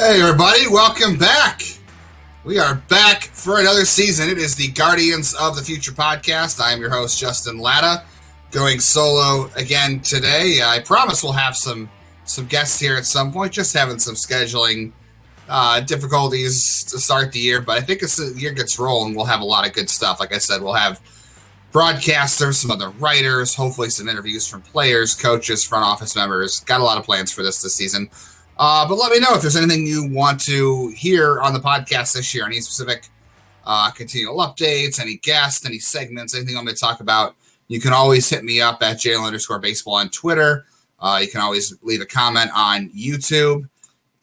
Hey everybody, welcome back. We are back for another season. It is the Guardians of the Future podcast. I am your host, Justin Latta, going solo again today. I promise we'll have some guests here at some point, just having some scheduling difficulties to start the year, but I think as the year gets rolling, we'll have a lot of good stuff. Like I said, we'll have broadcasters, some other writers, hopefully some interviews from players, coaches, front office members. Got a lot of plans for this season. But let me know if there's anything you want to hear on the podcast this year, any specific continual updates, any guests, any segments, anything I'm going to talk about. You can always hit me up at JL_baseball on Twitter. You can always leave a comment on YouTube,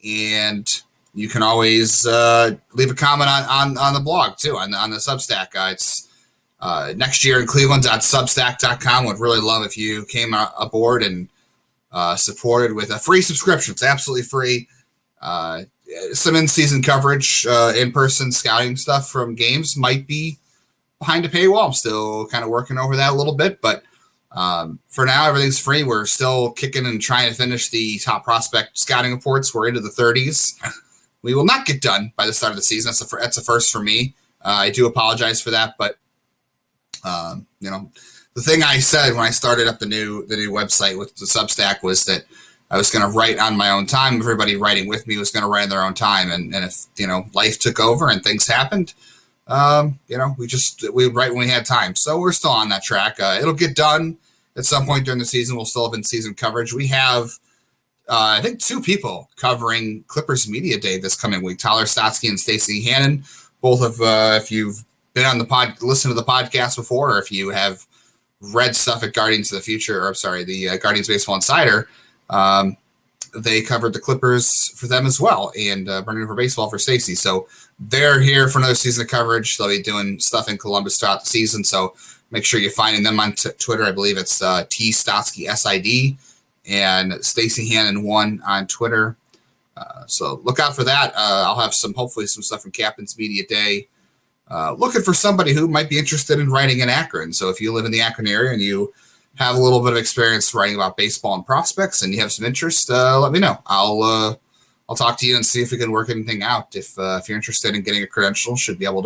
and you can always leave a comment on the blog too, on the Substack. It's next year in Cleveland.substack.com. Would really love if you came aboard and supported with a free subscription. It's absolutely free. Some in-season coverage, in-person scouting stuff from games might be behind a paywall. I'm still kind of working over that a little bit, but for now, everything's free. We're still kicking and trying to finish the top prospect scouting reports. We're into the 30s. We will not get done by the start of the season. That's a first for me. I do apologize for that, but the thing I said when I started up the new website with the Substack was that I was going to write on my own time. Everybody writing with me was going to write on their own time. And if, life took over and things happened, we would write when we had time. So we're still on that track. It'll get done at some point during the season. We'll still have in-season coverage. We have, I think, two people covering Clippers Media Day this coming week, Tyler Stotsky and Stacey Hannon. Both of, if you've been on listened to the podcast before, or if you have read stuff at Guardians of the Future, the Guardians Baseball Insider, they covered the Clippers for them as well, and Burning for Baseball for Stacey. So they're here for another season of coverage. They'll be doing stuff in Columbus throughout the season. So make sure you're finding them on Twitter. I believe it's T Stotsky SID and Stacey Hannon 1 on Twitter. So look out for that. I'll have hopefully some stuff from Captain's Media Day. Looking for somebody who might be interested in writing in Akron. So if you live in the Akron area and you have a little bit of experience writing about baseball and prospects and you have some interest, let me know. I'll talk to you and see if we can work anything out. If you're interested in getting a credential, should be able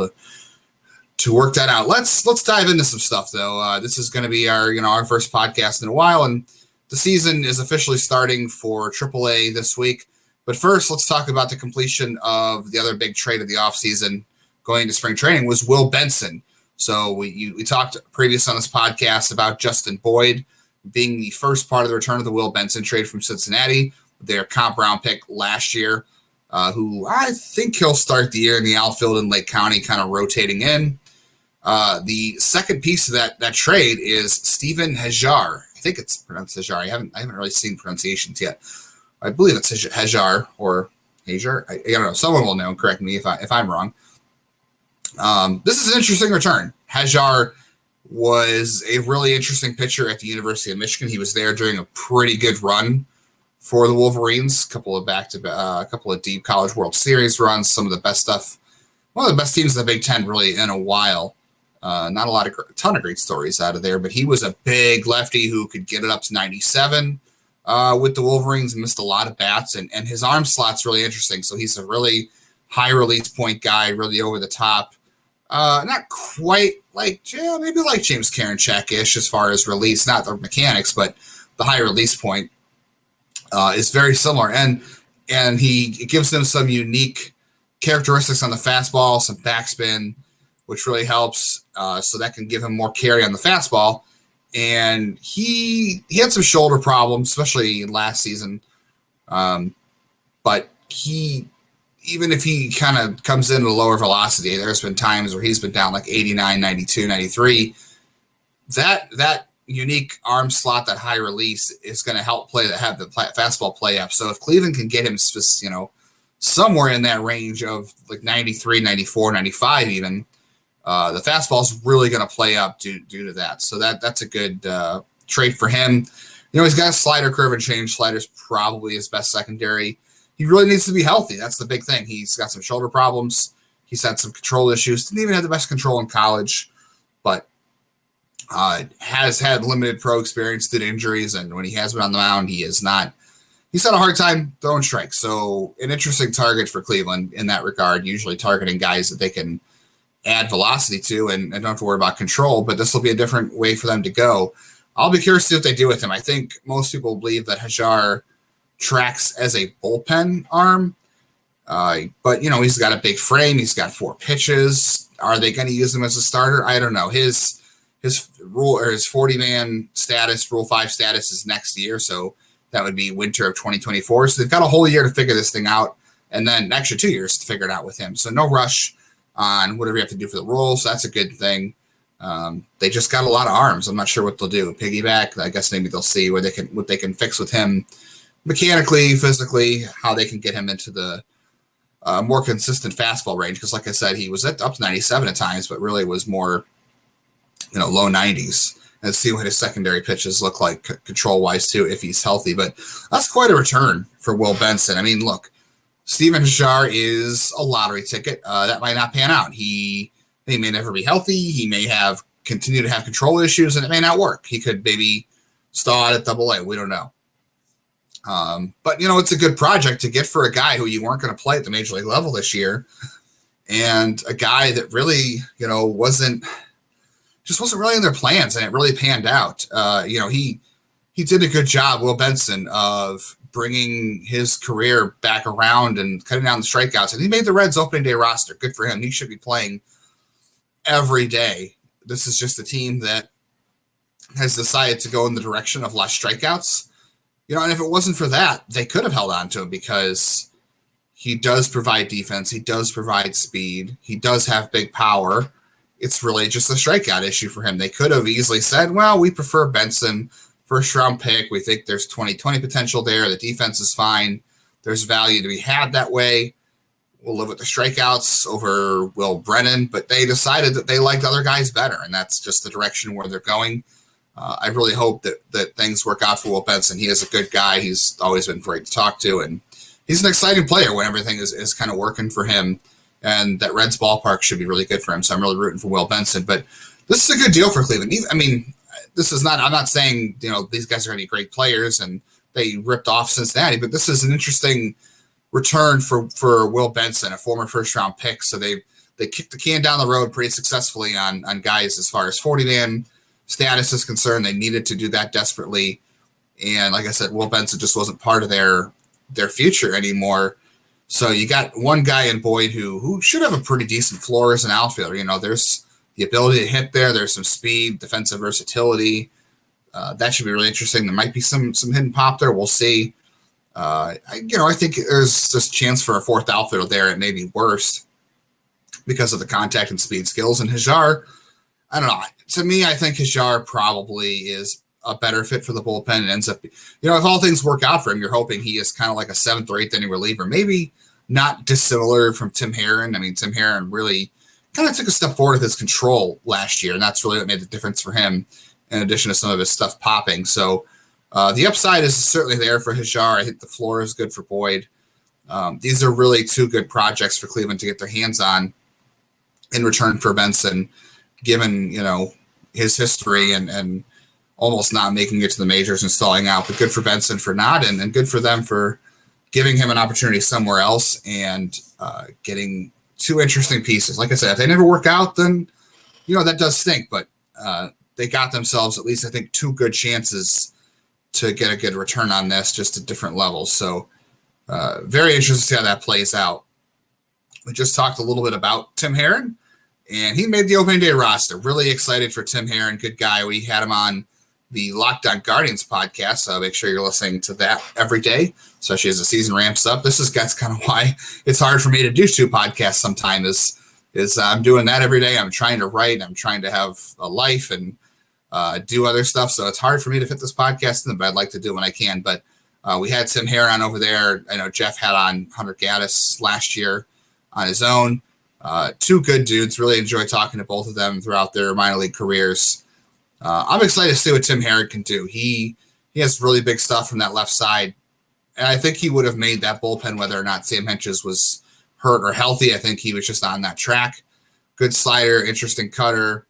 to work that out. Let's dive into some stuff though. This is going to be our first podcast in a while, and the season is officially starting for AAA this week. But first, let's talk about the completion of the other big trade of the offseason going into spring training was Will Benson. So we talked previous on this podcast about Justin Boyd being the first part of the return of the Will Benson trade from Cincinnati, their comp round pick last year, who I think he'll start the year in the outfield in Lake County, kind of rotating in. The second piece of that trade is Steven Hajjar. I think it's pronounced Hajjar. I haven't really seen pronunciations yet. I believe it's Hajjar or Hajjar. I don't know. Someone will know. Correct me if I'm wrong. This is an interesting return. Hajjar was a really interesting pitcher at the University of Michigan. He was there during a pretty good run for the Wolverines, a couple of deep College World Series runs, some of the best stuff. One of the best teams in the Big Ten really in a while. Not a ton of great stories out of there, but he was a big lefty who could get it up to 97 with the Wolverines, missed a lot of bats, and his arm slot's really interesting. So he's a really high release point guy, really over the top. Not quite maybe like James Karinchak-ish as far as release, not the mechanics, but the high release point is very similar. And it gives them some unique characteristics on the fastball, some backspin, which really helps. So that can give him more carry on the fastball. And he had some shoulder problems, especially last season. But even if he kind of comes in at a lower velocity, there's been times where he's been down like 89, 92, 93. That unique arm slot, that high release is going to help have the fastball play up. So if Cleveland can get him, somewhere in that range of like 93, 94, 95 even, the fastball is really going to play up due to that. So that's a good trade for him. He's got a slider, curve, and change. Slider's probably his best secondary. He really needs to be healthy. That's the big thing. He's got some shoulder problems. He's had some control issues. Didn't even have the best control in college, but has had limited pro experience due to injuries. And when he has been on the mound, he has not he's had a hard time throwing strikes. So an interesting target for Cleveland in that regard, usually targeting guys that they can add velocity to and don't have to worry about control, but this will be a different way for them to go. I'll be curious to see what they do with him. I think most people believe that Hajjar tracks as a bullpen arm, but he's got a big frame. He's got 4 pitches. Are they going to use him as a starter? I don't know. His rule or his 40-man status, Rule 5 status is next year, so that would be winter of 2024. So they've got a whole year to figure this thing out, and then extra 2 years to figure it out with him. So no rush on whatever you have to do for the rules. So that's a good thing. They just got a lot of arms. I'm not sure what they'll do. Piggyback, I guess maybe they'll see what they can fix with him mechanically, physically, how they can get him into the more consistent fastball range. Because like I said, he was up to 97 at times, but really was more, low 90s. And see what his secondary pitches look like control-wise too, if he's healthy. But that's quite a return for Will Benson. I mean, look, Steven Hajjar is a lottery ticket. That might not pan out. He may never be healthy. He may continue to have control issues, and it may not work. He could maybe stall out at AA. We don't know. But, it's a good project to get for a guy who you weren't going to play at the major league level this year, and a guy that really, wasn't really in their plans, and it really panned out. He did a good job, Will Benson, of bringing his career back around and cutting down the strikeouts. And he made the Reds opening day roster. Good for him. He should be playing every day. This is just a team that has decided to go in the direction of less strikeouts. And if it wasn't for that, they could have held on to him because he does provide defense. He does provide speed. He does have big power. It's really just a strikeout issue for him. They could have easily said, well, we prefer Benson, first-round pick. We think there's 2020 potential there. The defense is fine. There's value to be had that way. We'll live with the strikeouts over Will Brennan. But they decided that they liked other guys better, and that's just the direction where they're going. I really hope that things work out for Will Benson. He is a good guy. He's always been great to talk to, and he's an exciting player when everything is kind of working for him. And that Reds ballpark should be really good for him. So I'm really rooting for Will Benson. But this is a good deal for Cleveland. I'm not saying, these guys are going to be great players and they ripped off Cincinnati, but this is an interesting return for Will Benson, a former first-round pick. So they kicked the can down the road pretty successfully on guys as far as 40-man status is concerned. They needed to do that desperately. And like I said, Will Benson just wasn't part of their future anymore. So you got one guy in Boyd who should have a pretty decent floor as an outfielder. There's the ability to hit there. There's some speed, defensive versatility. That should be really interesting. There might be some hidden pop there. We'll see. I think there's just a chance for a fourth outfielder there. It may be worse because of the contact and speed skills. And Hajjar, I don't know. To me, I think Hajjar probably is a better fit for the bullpen. It ends up, if all things work out for him, you're hoping he is kind of like a 7th or 8th inning reliever, maybe not dissimilar from Tim Herrin. I mean, Tim Herrin really kind of took a step forward with his control last year, and that's really what made the difference for him, in addition to some of his stuff popping. So the upside is certainly there for Hajjar. I think the floor is good for Boyd. These are really 2 good projects for Cleveland to get their hands on in return for Benson, given, his history and almost not making it to the majors and stalling out, but good for Benson for not, and good for them for giving him an opportunity somewhere else and getting 2 interesting pieces. Like I said, if they never work out, then, that does stink, but they got themselves at least, I think, 2 good chances to get a good return on this, just at different levels. So very interested to see how that plays out. We just talked a little bit about Tim Herrin, and he made the opening day roster. Really excited for Tim Herrin. Good guy. We had him on the Locked On Guardians podcast, so make sure you're listening to that every day, especially as the season ramps up. That's kind of why it's hard for me to do 2 podcasts sometimes is I'm doing that every day. I'm trying to write. I'm trying to have a life and do other stuff, so it's hard for me to fit this podcast in, but I'd like to do it when I can. But we had Tim Herrin on over there. I know Jeff had on Hunter Gaddis last year on his own. 2 good dudes. Really enjoy talking to both of them throughout their minor league careers. I'm excited to see what Tim Herrin can do. He has really big stuff from that left side, and I think he would have made that bullpen whether or not Sam Hentges was hurt or healthy. I think he was just on that track. Good slider, interesting cutter.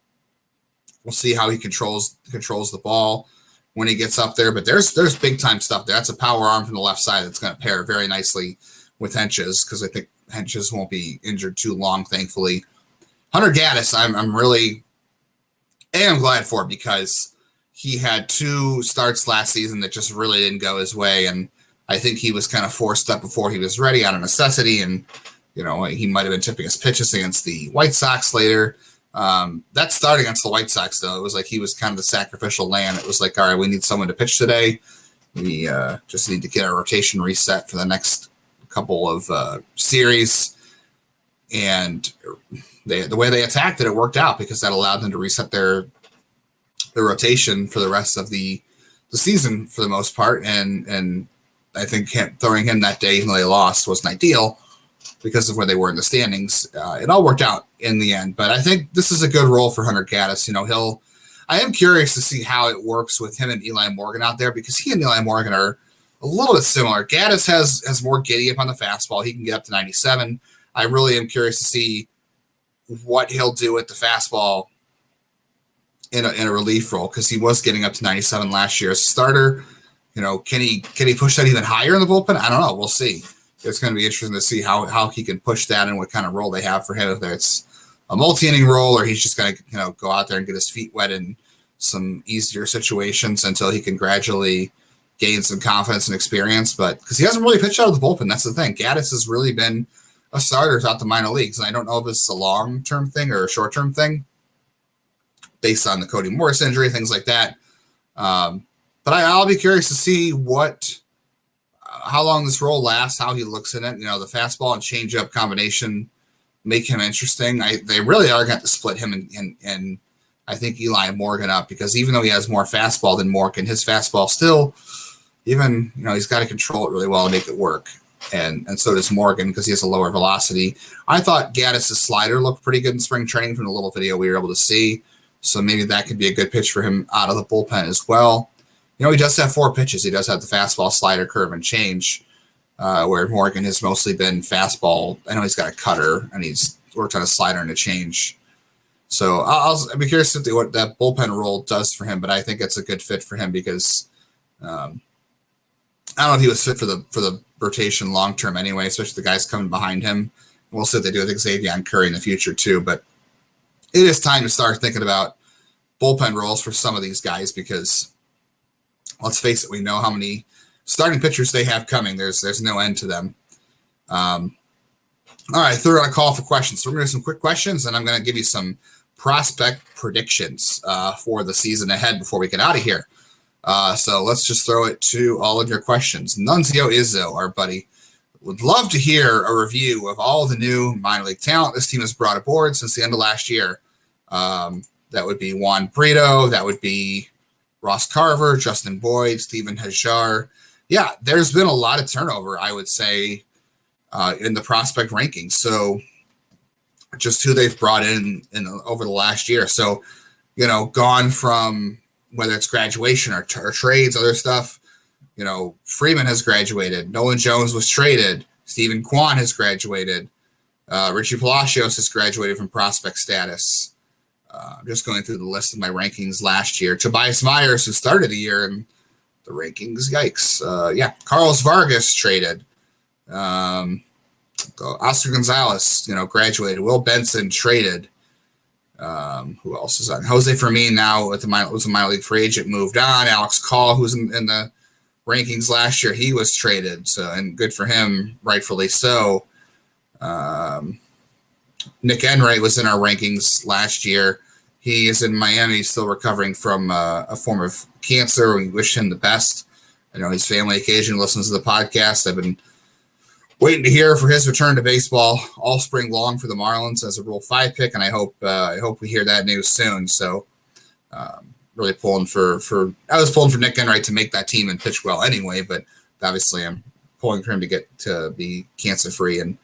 We'll see how he controls the ball. when he gets up there. But there's big time stuff there. That's a power arm from the left side that's going to pair very nicely with Henches, because I think Henches won't be injured too long, thankfully. Hunter Gaddis, I'm glad for, because he had 2 starts last season that just really didn't go his way, and I think he was kind of forced up before he was ready out of necessity, and he might have been tipping his pitches against the White Sox later. That start against the White Sox, though, it was like he was kind of the sacrificial lamb. It was like, all right, we need someone to pitch today. We just need to get our rotation reset for the next couple of series, and the way they attacked it worked out, because that allowed them to reset their rotation for the rest of the season for the most part. And I think throwing him that day, even though they lost, wasn't ideal because of where they were in the standings. It all worked out in the end, but I think this is a good role for Hunter Gaddis. I am curious to see how it works with him and Eli Morgan out there, because he and Eli Morgan are a little bit similar. Gaddis has more giddy up on the fastball. He can get up to 97. I really am curious to see what he'll do with the fastball in a relief role, because he was getting up to 97 last year as a starter. Can he push that even higher in the bullpen? I don't know. We'll see. It's going to be interesting to see how he can push that and what kind of role they have for him, if it's a multi-inning role or he's just going to go out there and get his feet wet in some easier situations until he can gradually gain some confidence and experience. But because he hasn't really pitched out of the bullpen, that's the thing. Gaddis has really been a starter throughout the minor leagues, and I don't know if it's a long-term thing or a short-term thing based on the Cody Morris injury, things like that. But I'll be curious to see how long this role lasts, how he looks in it. The fastball and changeup combination make him interesting. They really are going to split him and I think Eli Morgan up, because even though he has more fastball than Morgan, his fastball still, even, he's got to control it really well to make it work. And so does Morgan, because he has a lower velocity. I thought Gaddis' slider looked pretty good in spring training from the little video we were able to see. So maybe that could be a good pitch for him out of the bullpen as well. He does have 4 pitches. He does have the fastball, slider, curve, and change, where Morgan has mostly been fastball. I know he's got a cutter, and he's worked on a slider and a change. So I'll be curious to see what that bullpen role does for him, but I think it's a good fit for him, because I don't know if he was fit for the rotation long-term anyway, especially the guys coming behind him. We'll see what they do with Xavier Curry in the future too, but it is time to start thinking about bullpen roles for some of these guys, because let's face it, we know how many starting pitchers they have coming. There's no end to them. All right, throw out a call for questions. So we're going to do some quick questions, and I'm going to give you some prospect predictions for the season ahead before we get out of here. So let's just throw it to all of your questions. Nunzio Izzo, our buddy, would love to hear a review of all the new minor league talent this team has brought aboard since the end of last year. That would be Juan Brito. That would be Ross Carver, Justin Boyd, Steven Hajjar. Yeah, there's been a lot of turnover, I would say, in the prospect rankings. So just who they've brought in over the last year. So, gone from whether it's graduation or trades, other stuff. Freeman has graduated. Nolan Jones was traded. Stephen Kwan has graduated. Richie Palacios has graduated from prospect status. I'm just going through the list of my rankings last year. Tobias Myers, who started the year in the rankings, yikes. Carlos Vargas traded. Oscar Gonzalez, graduated. Will Benson traded. Who else is on? Jose Fermin now was a minor league free agent, moved on. Alex Call, who's in the rankings last year, he was traded. So, and good for him, rightfully so. Nick Enright was in our rankings last year. He is in Miami, still recovering from a form of cancer. We wish him the best. I know his family occasionally listens to the podcast. I've been waiting to hear for his return to baseball all spring long for the Marlins as a Rule 5 pick, and I hope we hear that news soon. So, really pulling for I was pulling for Nick Enright to make that team and pitch well anyway, but obviously I'm pulling for him to get to be cancer free and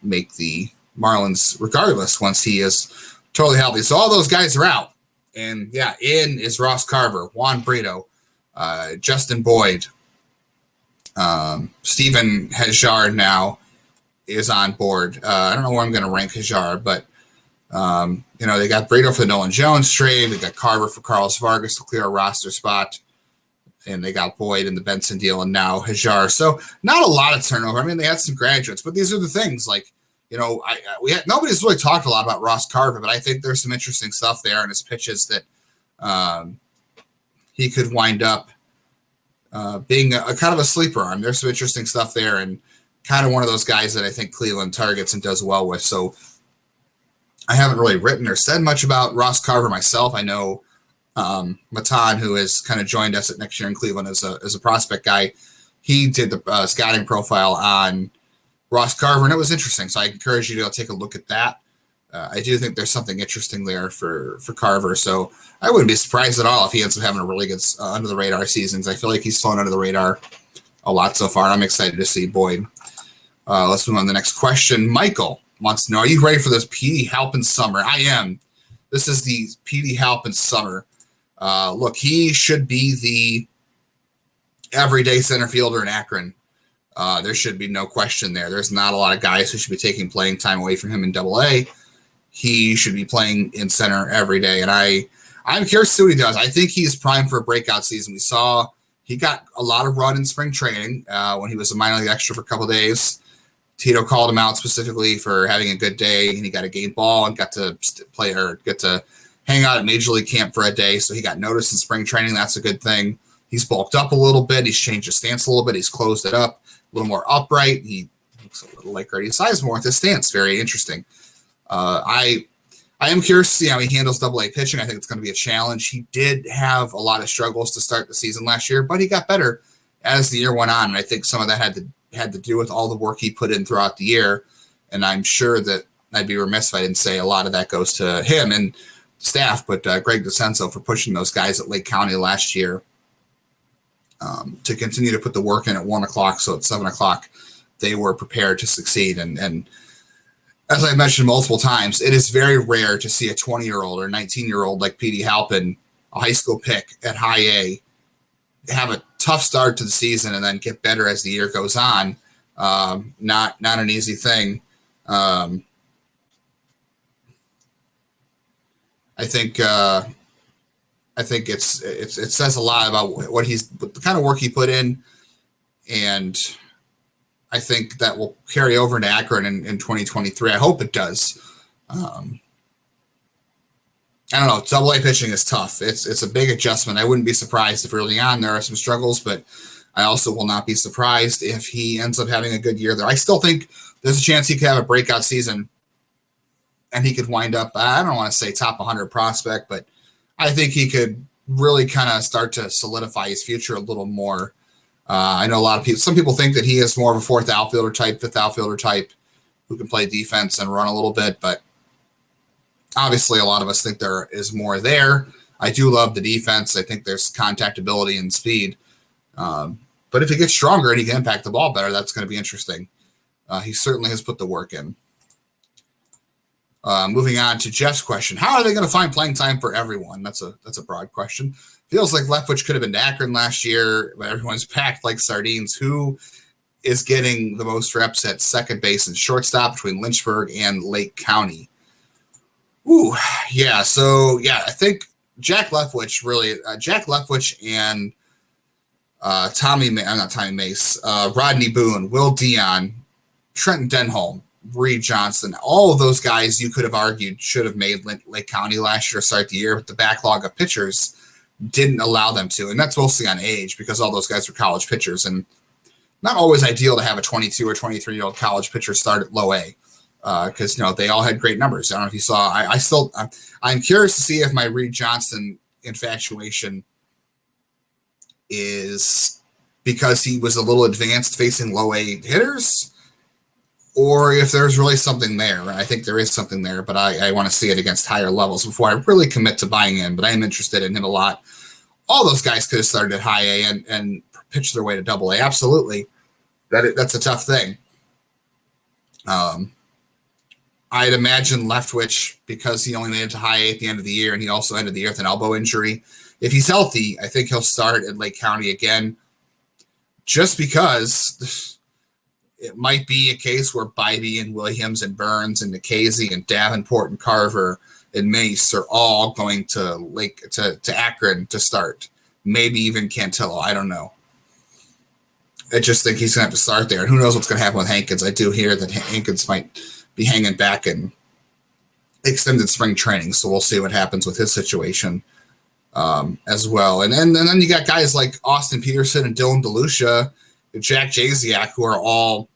make the Marlins regardless once he is totally healthy. So all those guys are out, and in is Ross Carver, Juan Brito, Justin Boyd. Steven Hajjar now is on board. I don't know where I'm going to rank Hajjar, but they got Brito for the Nolan Jones trade. They got Carver for Carlos Vargas to clear a roster spot. and they got Boyd in the Benson deal, and now Hajjar. So not a lot of turnover. I mean, they had some graduates, but these are the things. Like, nobody's really talked a lot about Ross Carver, but I think there's some interesting stuff there in his pitches that he could wind up being a kind of a sleeper arm. There's some interesting stuff there, and kind of one of those guys that I think Cleveland targets and does well with. So I haven't really written or said much about Ross Carver myself. I know Matan, who has kind of joined us at Next Year in Cleveland as a prospect guy, he did the scouting profile on Ross Carver, and it was interesting. So I encourage you to take a look at that. I do think there's something interesting there for Carver. So I wouldn't be surprised at all if he ends up having a really good under the radar seasons. I feel like he's flown under the radar a lot so far. I'm excited to see Boyd. Let's move on to the next question. Michael wants to know, are you ready for this Petey Halpin summer? I am. This is the Petey Halpin summer. Look, he should be the everyday center fielder in Akron. There should be no question there. There's not a lot of guys who should be taking playing time away from him in Double-A. He should be playing in center every day, and I'm curious to see what he does. I think he's primed for a breakout season. We saw he got a lot of run in spring training when he was a minor league extra for a couple of days. Tito called him out specifically for having a good day, and he got a game ball and got to play or get to hang out at Major League camp for a day. So he got noticed in spring training. That's a good thing. He's bulked up a little bit. He's changed his stance a little bit. He's closed it up a little more upright. He looks a little like Grady Sizemore with his stance. Very interesting. I am curious to see how he handles Double-A pitching. I think it's going to be a challenge. He did have a lot of struggles to start the season last year, but he got better as the year went on. And I think some of that had to do with all the work he put in throughout the year. And I'm sure that I'd be remiss if I didn't say a lot of that goes to him and staff, but Greg DeCenso for pushing those guys at Lake County last year to continue to put the work in at 1 o'clock. So at 7 o'clock, they were prepared to succeed. And as I mentioned multiple times, it is very rare to see a 20-year-old or 19-year-old like Petey Halpin, a high school pick at high A, have a tough start to the season and then get better as the year goes on. Not an easy thing. I think it says a lot about what the kind of work he put in, and I think that will carry over into Akron in 2023. I hope it does. I don't know. Double-A pitching is tough. It's a big adjustment. I wouldn't be surprised if early on there are some struggles, but I also will not be surprised if he ends up having a good year there. I still think there's a chance he could have a breakout season and he could wind up, I don't want to say top 100 prospect, but I think he could really kind of start to solidify his future a little more. I know a lot of people, some people think that he is more of a fourth outfielder type, fifth outfielder type who can play defense and run a little bit, but obviously a lot of us think there is more there. I do love the defense. I think there's contact ability and speed. But if he gets stronger and he can impact the ball better, that's going to be interesting. He certainly has put the work in. Moving on to Jeff's question. How are they going to find playing time for everyone? That's a broad question. Feels like Leftwich could have been to Akron last year, but everyone's packed like sardines. Who is getting the most reps at second base and shortstop between Lynchburg and Lake County? Ooh, yeah. So, yeah, I think Jack Leftwich and Rodney Boone, Will Dion, Trenton Denholm, Reed Johnson, all of those guys you could have argued should have made Lake County last year to start the year, but the backlog of pitchers didn't allow them to. And that's mostly on age because all those guys were college pitchers and not always ideal to have a 22 or 23-year-old college pitcher start at low A because, they all had great numbers. I don't know if you saw, I'm curious to see if my Reed Johnson infatuation is because he was a little advanced facing low A hitters, or if there's really something there. I think there is something there, but I want to see it against higher levels before I really commit to buying in. But I am interested in him a lot. All those guys could have started at high A and pitched their way to Double-A. Absolutely. That's a tough thing. I'd imagine Leftwich, because he only made it to high A at the end of the year, and he also ended the year with an elbow injury. If he's healthy, I think he'll start at Lake County again, just because it might be a case where Bybee and Williams and Burns and Nikhazy and Davenport and Carver and Mace are all going to Akron to start. maybe even Cantillo. I don't know. I just think he's going to have to start there. And who knows what's going to happen with Hankins. I do hear that Hankins might be hanging back in extended spring training. So we'll see what happens with his situation as well. And then you got guys like Austin Peterson and Dylan DeLucia, Jack Jasiak, who are all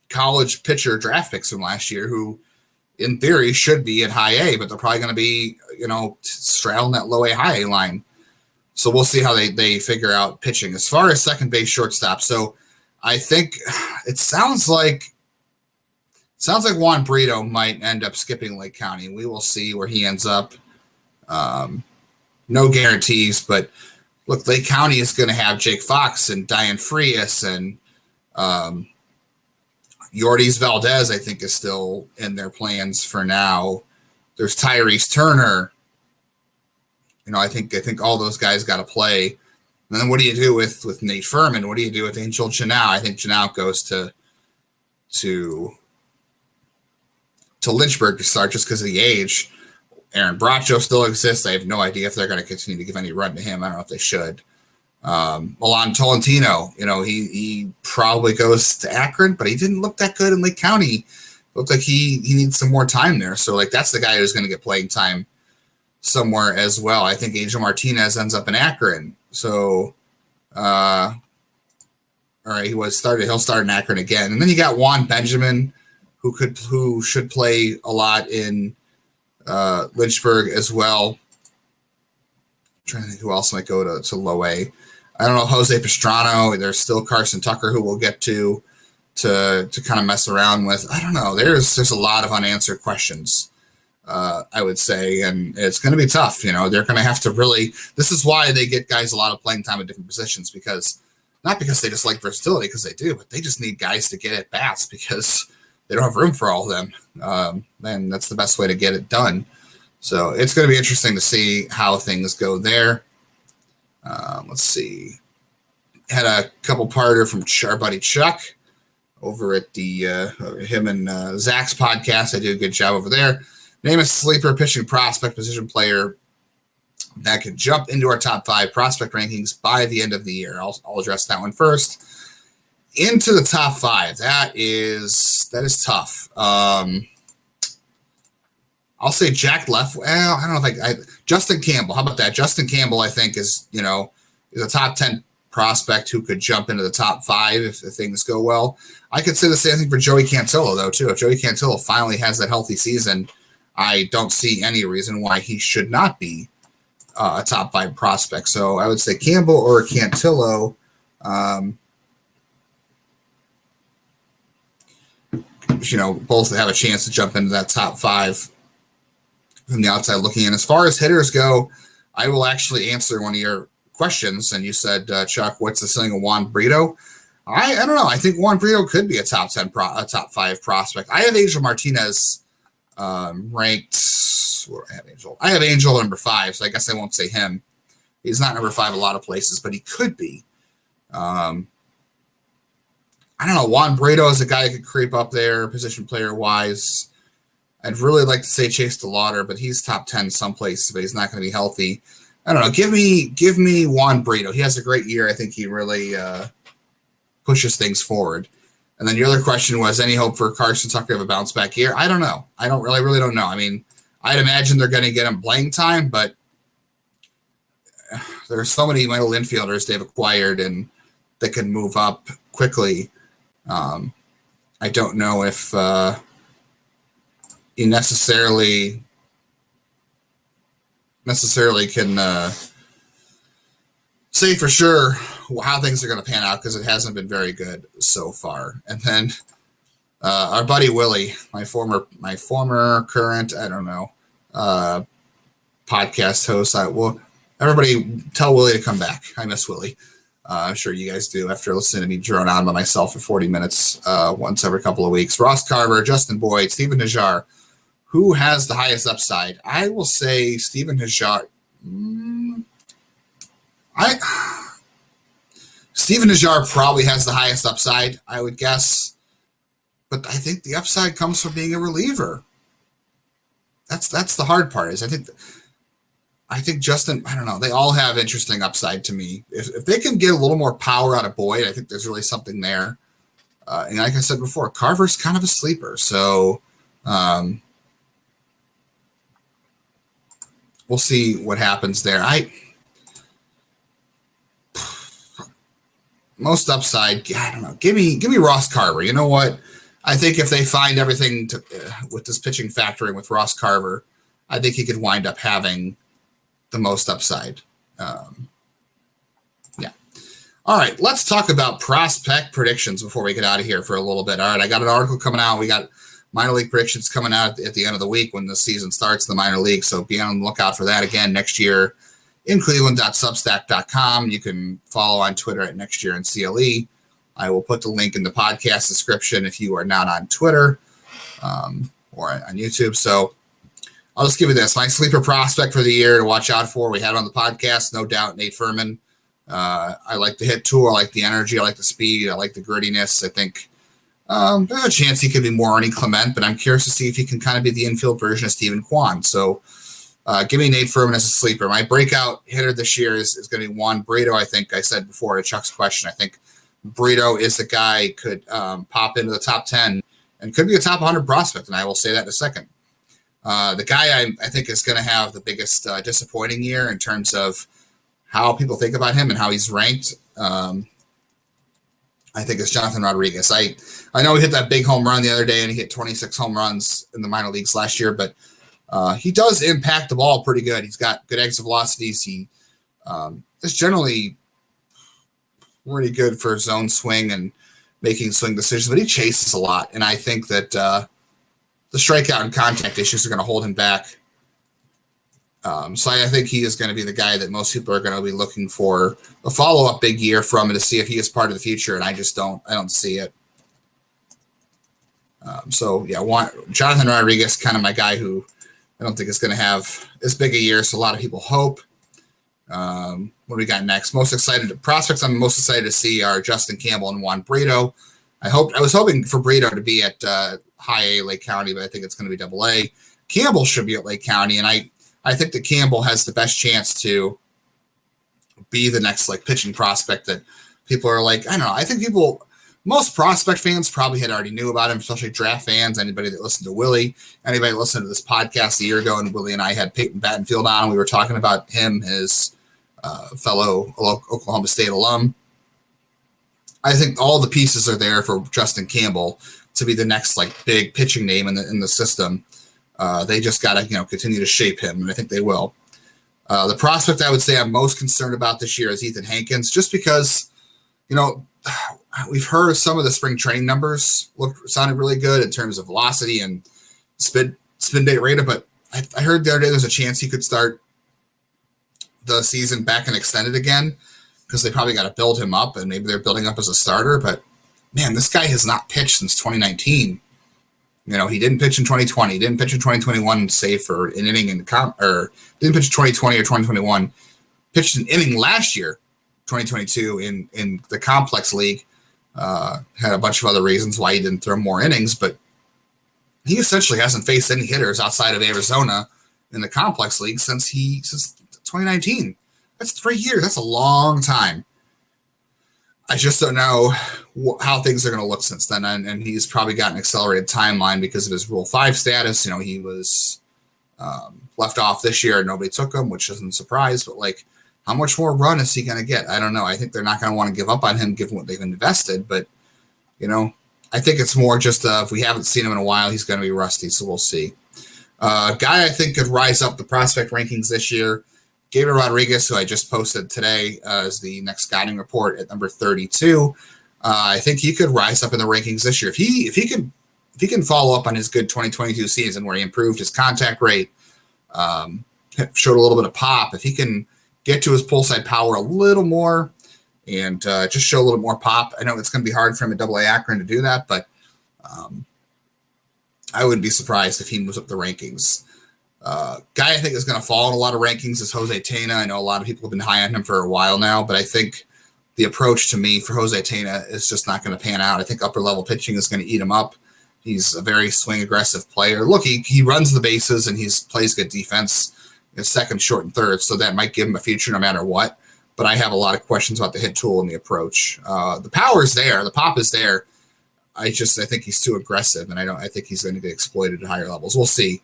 college pitcher draft picks from last year who, in theory, should be at high A, but they're probably going to be, straddling that low A, high A line. So we'll see how they figure out pitching. As far as second base, shortstop, so I think it sounds like Juan Brito might end up skipping Lake County. We will see where he ends up. No guarantees, but look, Lake County is going to have Jake Fox and Diane Frias and Yordi's Valdez, I think, is still in their plans for now. There's Tyrese Turner. I think all those guys got to play. And then what do you do with Nate Furman? What do you do with Angel Janau? I think Janau goes to Lynchburg to start just because of the age. Aaron Bracho still exists. I have no idea if they're going to continue to give any run to him. I don't know if they should. Milan Tolentino, he probably goes to Akron, but he didn't look that good in Lake County. Looked like he needs some more time there. So that's the guy who's going to get playing time somewhere as well. I think Angel Martinez ends up in Akron. So, all right, he'll start in Akron again. And then you got Juan Benjamin, who should play a lot in Lynchburg as well. I'm trying to think who else might go to low A. I don't know, Jose Pastrano. There's still Carson Tucker, who we'll get to kind of mess around with. I don't know. There's a lot of unanswered questions, I would say, and it's going to be tough. They're going to have to really. This is why they get guys a lot of playing time at different positions, because not because they just like versatility, because they do, but they just need guys to get at bats because they don't have room for all of them. And that's the best way to get it done. So it's going to be interesting to see how things go there. Let's see. Had a couple parter from our buddy Chuck over at him and Zach's podcast. I do a good job over there. Name a sleeper pitching prospect position player that could jump into our top 5 prospect rankings by the end of the year. I'll address that one first. Into the top 5. That is tough. I'll say Jack Left. Well, I don't know if Justin Campbell. How about that? Justin Campbell, I think, is a top 10 prospect who could jump into the top 5 if things go well. I could say the same thing for Joey Cantillo, though, too. If Joey Cantillo finally has that healthy season, I don't see any reason why he should not be a top 5 prospect. So I would say Campbell or Cantillo. Both have a chance to jump into that top 5 from the outside looking in. As far as hitters go, I will actually answer one of your questions. And you said, Chuck, what's the ceiling of Juan Brito? I don't know. I think Juan Brito could be a top 10, a top 5 prospect. I have Angel Martinez ranked. Where do I have Angel? I have Angel number 5, so I guess I won't say him. He's not number 5 a lot of places, but he could be. I don't know. Juan Brito is a guy who could creep up there, position player wise. I'd really like to say Chase DeLauder, but he's top 10 someplace, but he's not going to be healthy. I don't know. Give me Juan Brito. He has a great year. I think he really pushes things forward. And then your other question was, any hope for Carson Tucker to have a bounce back year? I don't know. I don't really don't know. I mean, I'd imagine they're going to get him playing time, but there are so many middle infielders they've acquired and that can move up quickly. I don't know if you necessarily can say for sure how things are going to pan out, because it hasn't been very good so far. And then our buddy Willie, my former current, I don't know, podcast host. Everybody tell Willie to come back. I miss Willie. I'm sure you guys do after listening to me drone on by myself for 40 minutes once every couple of weeks. Ross Carver, Justin Boyd, Steven Hajjar. Who has the highest upside? I will say Steven Hajjar. Steven Hajjar probably has the highest upside, I would guess. But I think the upside comes from being a reliever. That's the hard part. I I think Justin, I don't know. They all have interesting upside to me. If they can get a little more power out of Boyd, I think there's really something there. And like I said before, Carver's kind of a sleeper. So we'll see what happens there. Most upside, I don't know. Give me Ross Carver. You know what? I think if they find everything with this pitching factoring with Ross Carver, I think he could wind up having the most upside. Yeah. All right, let's talk about prospect predictions before we get out of here for a little bit. All right, I got an article coming out. We got minor league predictions coming out at the end of the week when the season starts in the minor league. So be on the lookout for that again next year in cleveland.substack.com. You can follow on Twitter at next year in CLE. I will put the link in the podcast description if you are not on Twitter or on YouTube. So I'll just give you this. My sleeper prospect for the year to watch out for. We had it on the podcast, no doubt, Nate Furman. I like the hit tool. I like the energy. I like the speed. I like the grittiness. I think there's a chance he could be more Ernie Clement, but I'm curious to see if he can kind of be the infield version of Stephen Kwan. So give me Nate Furman as a sleeper. My breakout hitter this year is going to be Juan Brito. I think I said before to Chuck's question, I think Brito is the guy could pop into the top 10 and could be a top 100 prospect, and I will say that in a second. The guy I think is going to have the biggest disappointing year in terms of how people think about him and how he's ranked, I think is Jonathan Rodriguez. I know he hit that big home run the other day and he hit 26 home runs in the minor leagues last year, but he does impact the ball pretty good. He's got good exit velocities. He is generally really good for zone swing and making swing decisions, but he chases a lot. And I think that the strikeout and contact issues are going to hold him back. So I think he is going to be the guy that most people are going to be looking for a follow-up big year from to see if he is part of the future. And I don't see it. So yeah, Jonathan Rodriguez, kind of my guy who I don't think is going to have as big a year. So a lot of people hope. What do we got next? Prospects I'm most excited to see are Justin Campbell and Juan Brito. I was hoping for Brito to be at high A Lake County, but I think it's going to be double A. Campbell should be at Lake County, and I think that Campbell has the best chance to be the next pitching prospect that people are I don't know. I think most prospect fans probably had already knew about him, especially draft fans, anybody that listened to Willie, anybody that listened to this podcast a year ago, and Willie and I had Peyton Battenfield on. We were talking about him, his fellow Oklahoma State alum. I think all the pieces are there for Justin Campbell to be the next big pitching name in the system. They just got to continue to shape him, and I think they will. The prospect I would say I'm most concerned about this year is Ethan Hankins, just because we've heard some of the spring training numbers sounded really good in terms of velocity and spin date rate, but I heard the other day there's a chance he could start the season back and extended again because they probably got to build him up, and maybe they're building up as a starter. But man, this guy has not pitched since 2019. He didn't pitch in 2020, didn't pitch in 2021, save for an inning or didn't pitch in 2020 or 2021. Pitched an inning last year, 2022, in the complex league. Had a bunch of other reasons why he didn't throw more innings, but he essentially hasn't faced any hitters outside of Arizona in the complex league since 2019. That's 3 years. That's a long time. I just don't know how things are going to look since then. And he's probably got an accelerated timeline because of his Rule 5 status. He was left off this year and nobody took him, which isn't a surprise. But how much more run is he going to get? I don't know. I think they're not going to want to give up on him given what they've invested. But, I think it's more just if we haven't seen him in a while, he's going to be rusty. So we'll see. Guy I think could rise up the prospect rankings this year. Gabriel Rodriguez, who I just posted today, is the next scouting report at number 32. I think he could rise up in the rankings this year if he can follow up on his good 2022 season where he improved his contact rate, showed a little bit of pop. If he can get to his pull side power a little more and just show a little more pop, I know it's going to be hard for him at Double-A Akron to do that, but I wouldn't be surprised if he moves up the rankings. Guy I think is going to fall in a lot of rankings is Jose Tena. I know a lot of people have been high on him for a while now, but I think the approach to me for Jose Tena is just not going to pan out. I think upper level pitching is going to eat him up. He's a very swing aggressive player. Look, he runs the bases and he plays good defense, second, short, and third. So that might give him a future no matter what. But I have a lot of questions about the hit tool and the approach. The power is there. The pop is there. I think he's too aggressive, and I think he's going to get exploited at higher levels. We'll see.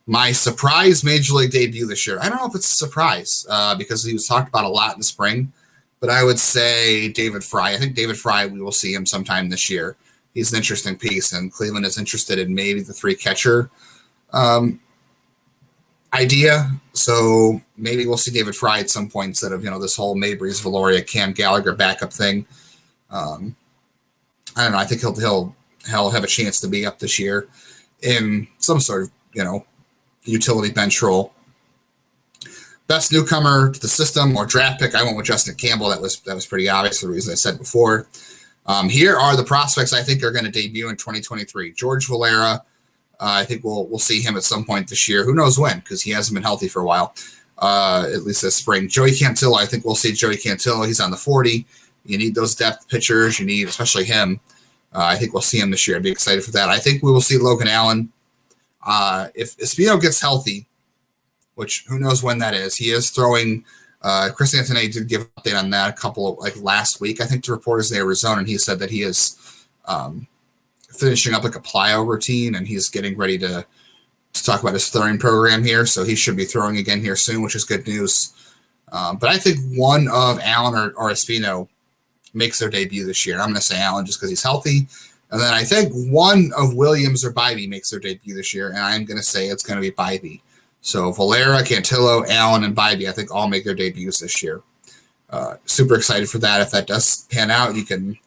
My surprise Major League debut this year. I don't know if it's a surprise because he was talked about a lot in the spring, but I would say David Fry. I think David Fry, we will see him sometime this year. He's an interesting piece, and Cleveland is interested in maybe the 3-catcher idea. So maybe we'll see David Fry at some point instead of, this whole Mabrys, Valoria, Cam Gallagher backup thing. I don't know. I think he'll have a chance to be up this year in some sort of, utility bench role. Best newcomer to the system or draft pick, I went with Justin Campbell. That was pretty obvious for the reason I said before. Here are the prospects I think are going to debut in 2023. George Valera, I think we'll see him at some point this year. Who knows when, because he hasn't been healthy for a while, at least this spring. Joey Cantillo, I think we'll see Joey Cantillo. He's on the 40. You need those depth pitchers. You need, especially him. I think we'll see him this year. I'd be excited for that. I think we will see Logan Allen. If Espino gets healthy, which who knows when that is, he is throwing. Chris Anthony did give an update on that a couple of last week, I think, to reporters in Arizona, and he said that he is finishing up a plyo routine, and he's getting ready to talk about his throwing program here. So he should be throwing again here soon, which is good news. But I think one of Allen or Espino makes their debut this year. And I'm going to say Allen just because he's healthy. And then I think one of Williams or Bybee makes their debut this year, and I'm going to say it's going to be Bybee. So Valera, Cantillo, Allen, and Bybee, I think all make their debuts this year. Super excited for that. If that does pan out, you can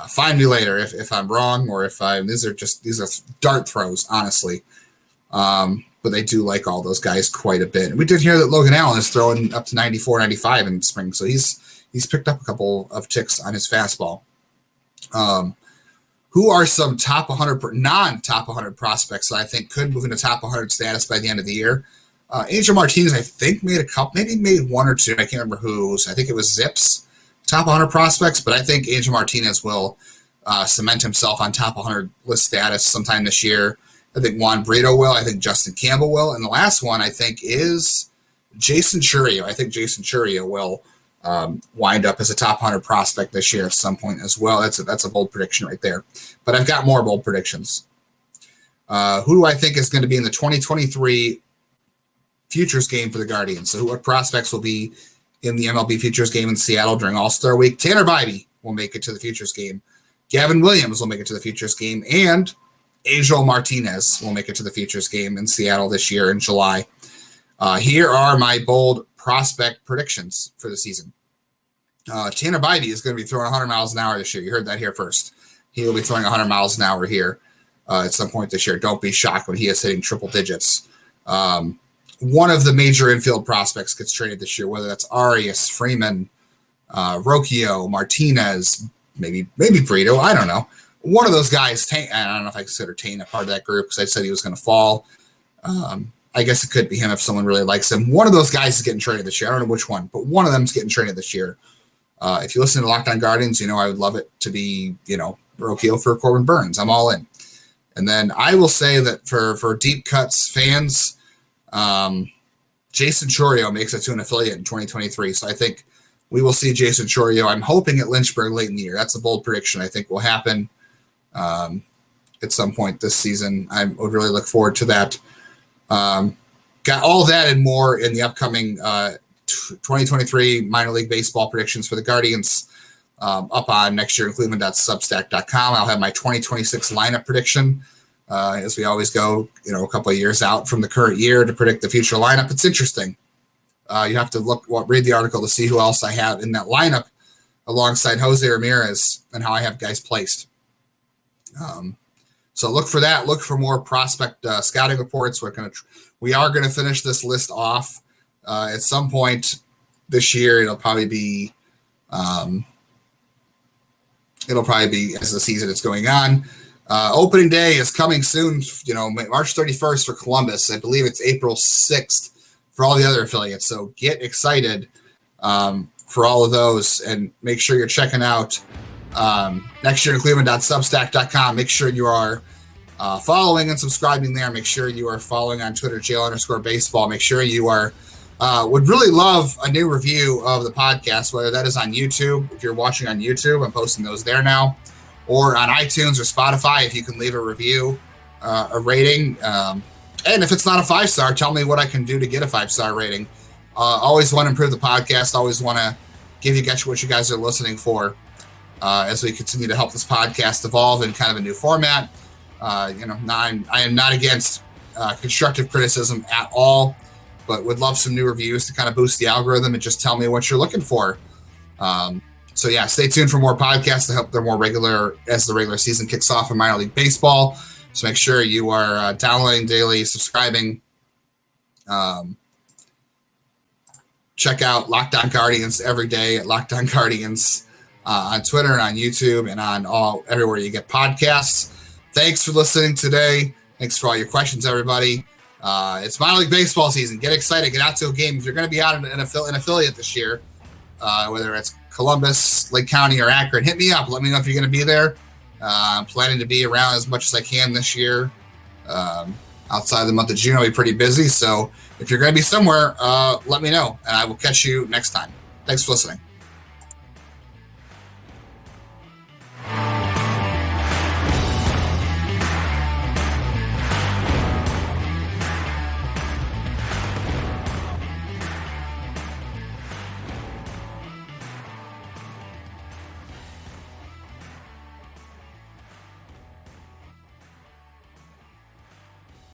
find me later if I'm wrong or if these are dart throws, honestly. But they do like all those guys quite a bit. And we did hear that Logan Allen is throwing up to 94, 95 in spring, so he's picked up a couple of ticks on his fastball. Who are some top 100 non-top 100 prospects that I think could move into top 100 status by the end of the year? Angel Martinez, I think, made a couple, maybe made one or two. I can't remember whose. I think it was Zips top 100 prospects, but I think Angel Martinez will cement himself on top 100 list status sometime this year. I think Juan Brito will. I think Justin Campbell will. And the last one, I think, is Jason Churio. I think Jason Churio will wind up as a top 100 prospect this year at some point as well. That's a bold prediction right there. But I've got more bold predictions. Who do I think is going to be in the 2023 Futures game for the Guardians? So what prospects will be in the MLB Futures game in Seattle during All-Star Week? Tanner Bybee will make it to the Futures game. Gavin Williams will make it to the Futures game. And Angel Martinez will make it to the Futures game in Seattle this year in July. Here are my bold prospect predictions for the season. Tanner Bybee is going to be throwing 100 miles an hour this year. You heard that here first. He will be throwing 100 miles an hour here at some point this year. Don't be shocked when he is hitting triple digits. One of the major infield prospects gets traded this year, whether that's Arias, Freeman, Rocchio, Martinez, maybe Brito. I don't know. One of those guys, I don't know if I consider Tane a part of that group because I said he was going to fall. I guess it could be him if someone really likes him. One of those guys is getting traded this year. I don't know which one, but one of them is getting traded this year. If you listen to Locked On Guardians, I would love it to be, Rocchio for Corbin Burns. I'm all in. And then I will say that for deep cuts fans, Jason Churio makes it to an affiliate in 2023. So I think we will see Jason Churio. I'm hoping at Lynchburg late in the year. That's a bold prediction I think will happen at some point this season. I would really look forward to that. Got all that and more in the upcoming 2023 minor league baseball predictions for the Guardians up on nextyearincleveland.substack.com. I'll have my 2026 lineup prediction as we always go, a couple of years out from the current year to predict the future lineup. It's interesting. You have to read the article to see who else I have in that lineup alongside Jose Ramirez and how I have guys placed. So look for that. Look for more prospect scouting reports. We are going to finish this list off at some point this year. It'll probably be as the season is going on. Opening day is coming soon. March 31st for Columbus. I believe it's April 6th for all the other affiliates. So get excited for all of those and make sure you're checking out nextyearincleveland.substack.com. Make sure you are following and subscribing there. Make sure you are following on Twitter, jail_baseball. Make sure you are, would really love a new review of the podcast, whether that is on YouTube. If you're watching on YouTube, I'm posting those there now, or on iTunes or Spotify. If you can leave a review, a rating. And if it's not a 5-star, tell me what I can do to get a 5-star rating. Always want to improve the podcast. Always want to give you guys what you guys are listening for as we continue to help this podcast evolve in kind of a new format. I am not against constructive criticism at all, but would love some new reviews to kind of boost the algorithm and just tell me what you're looking for. So yeah, stay tuned for more podcasts to help they're more regular as the regular season kicks off in minor league baseball. So make sure you are downloading daily, subscribing. Check out Locked On Guardians every day at Locked On Guardians on Twitter and on YouTube and on everywhere you get podcasts. Thanks for listening today. Thanks for all your questions, everybody. It's minor league baseball season. Get excited. Get out to a game. If you're going to be out in an affiliate this year, whether it's Columbus, Lake County, or Akron, hit me up. Let me know if you're going to be there. I'm planning to be around as much as I can this year. Outside of the month of June, I'll be pretty busy. So if you're going to be somewhere, let me know, and I will catch you next time. Thanks for listening.